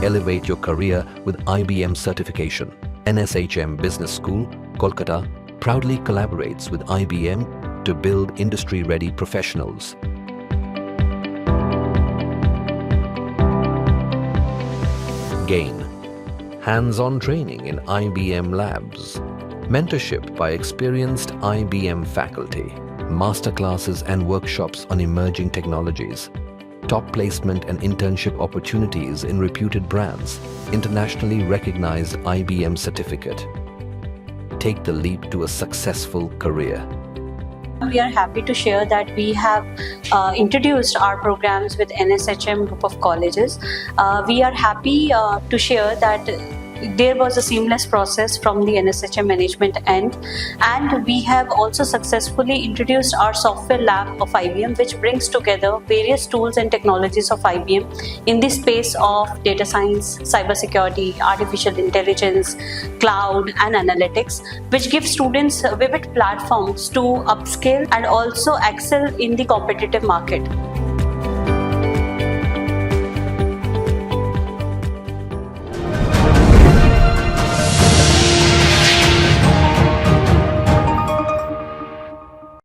elevate your career with IBM certification. NSHM Business School, Kolkata, proudly collaborates with IBM to build industry-ready professionals. Gain hands-on training in IBM Labs, mentorship by experienced IBM faculty, masterclasses and workshops on emerging technologies, top placement and internship opportunities in reputed brands, internationally recognized IBM certificate. Take the leap to a successful career. We are happy to share that we have introduced our programs with NSHM group of colleges. We are happy to share that there was a seamless process from the NSHM management end, and we have also successfully introduced our software lab of IBM, which brings together various tools and technologies of IBM in the space of data science, cybersecurity, artificial intelligence, cloud and analytics, which gives students vivid platforms to upskill and also excel in the competitive market.